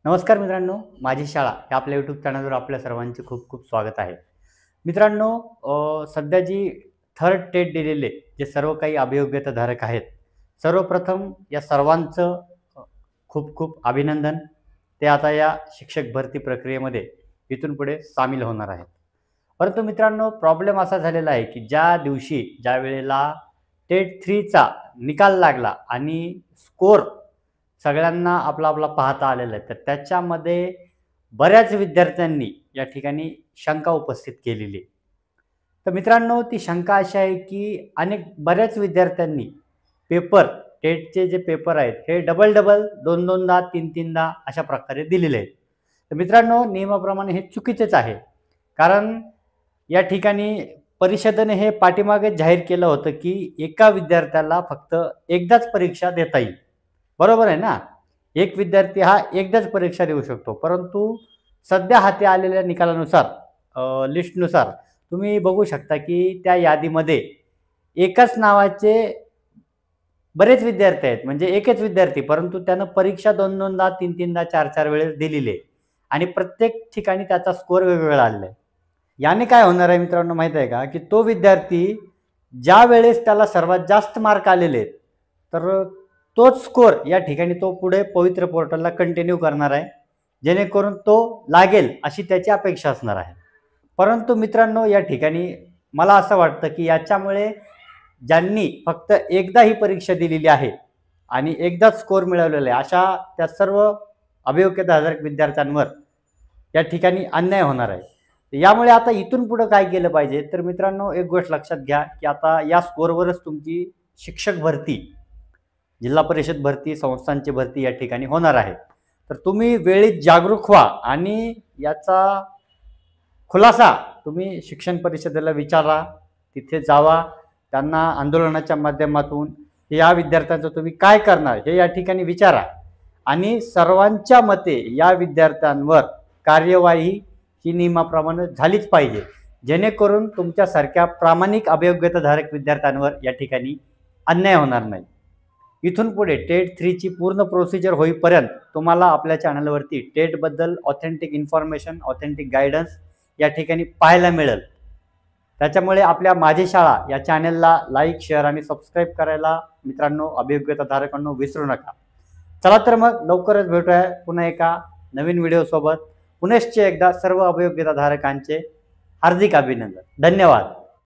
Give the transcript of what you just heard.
नमस्कार मित्रांनो, माझी शाळा या आपल्या यूट्यूब चॅनलवर आपल्या सर्वांचे खूप खूप स्वागत आहे. मित्रांनो, सध्या जी थर्ड टेट दिलेले जे सर्व काही अभियोग्यताधारक आहेत, सर्वप्रथम या सर्वांचं खूप खूप अभिनंदन. ते आता या शिक्षक भरती प्रक्रियेमध्ये इथून पुढे सामील होणार आहेत. परंतु मित्रांनो, प्रॉब्लेम असा झालेला आहे की ज्या दिवशी ज्यावेळेला टेट 3चा निकाल लागला आणि स्कोर सगळ्यांना आपला आपला पाहता आलेला आहे, तर त्याच्यामध्ये बऱ्याच विद्यार्थ्यांनी या ठिकाणी शंका उपस्थित केलेली आहे. तर मित्रांनो, ती शंका अशी आहे की बऱ्याच विद्यार्थ्यांनी पेपर टेटचे जे पेपर आहेत हे डबल डबल, दोन दोनदा, तीन तीनदा अशा प्रकारे दिलेले आहेत. तर मित्रांनो, नियमाप्रमाणे हे चुकीचेच आहे. कारण या ठिकाणी परिषदेने हे पाठीमागे जाहीर केलं होतं की एका विद्यार्थ्याला फक्त एकदाच परीक्षा देता येईल. बरोबर आहे ना? एक विद्यार्थी हा एकदाच परीक्षा देऊ शकतो. परंतु सध्या हाती आलेल्या निकालानुसार, लिस्टनुसार तुम्ही बघू शकता की त्या यादीमध्ये एकाच नावाचे बरेच विद्यार्थी आहेत. म्हणजे एकच विद्यार्थी, परंतु त्यानं परीक्षा 2-2दा, 3-3दा, 4-4 वेळेस दिलेली आहे आणि प्रत्येक ठिकाणी त्याचा स्कोर वेगवेगळा आलेला आहे. याने काय होणार आहे मित्रांनो माहीत आहे का? की तो विद्यार्थी ज्यावेळेस त्याला सर्वात जास्त मार्क आलेले आहेत, तर तोच स्कोर या ठिकाणी तो पुढे पवित्र पोर्टलला कंटिन्यू करणार आहे. जेणेकरून तो लागेल अशी त्याची अपेक्षा असणार आहे. परंतु मित्रांनो, या ठिकाणी मला असं वाटतं की याच्यामुळे ज्यांनी फक्त एकदा ही परीक्षा दिलेली आहे आणि एकदाच स्कोर मिळवलेला आहे, अशा त्या सर्व अभियोग्यताधारक विद्यार्थ्यांवर या ठिकाणी अन्याय होणार आहे. यामुळे आता इथून पुढे काय केलं पाहिजे? तर मित्रांनो, एक गोष्ट लक्षात घ्या की आता या स्कोरवरच तुमची शिक्षक भरती, जिल्हा परिषद भरती, संस्थांची भरती या ठिकाणी होणार आहे. तर तुम्ही वेळीच जागरूक व्हा आणि याचा खुलासा तुम्ही शिक्षण परिषदेला विचारा, तिथे जावा, त्यांना आंदोलनाच्या माध्यमातून या विद्यार्थ्यांचं तुम्ही काय करणार हे या ठिकाणी विचारा आणि सर्वांच्या मते या विद्यार्थ्यांवर कार्यवाही ही नियमाप्रमाणे झालीच पाहिजे. जेणेकरून तुमच्यासारख्या प्रामाणिक अभियोग्यताधारक विद्यार्थ्यांवर या ठिकाणी अन्याय होणार नाही. इथून पुढे टेट 3ची पूर्ण प्रोसिजर होईपर्यंत तुम्हाला आपल्या चॅनलवरती टेटबद्दल ऑथेंटिक इन्फॉर्मेशन, ऑथेंटिक गाईडन्स या ठिकाणी पाहायला मिळेल. त्याच्यामुळे आपल्या माझी शाळा या चॅनलला लाईक, शेअर आणि सबस्क्राईब करायला मित्रांनो, अभियोग्यताधारकांनो विसरू नका. चला तर मग लवकरच भेटूया पुन्हा एका नवीन व्हिडिओसोबत. पुनश्च एकदा सर्व अभियोग्यताधारकांचे हार्दिक अभिनंदन. धन्यवाद.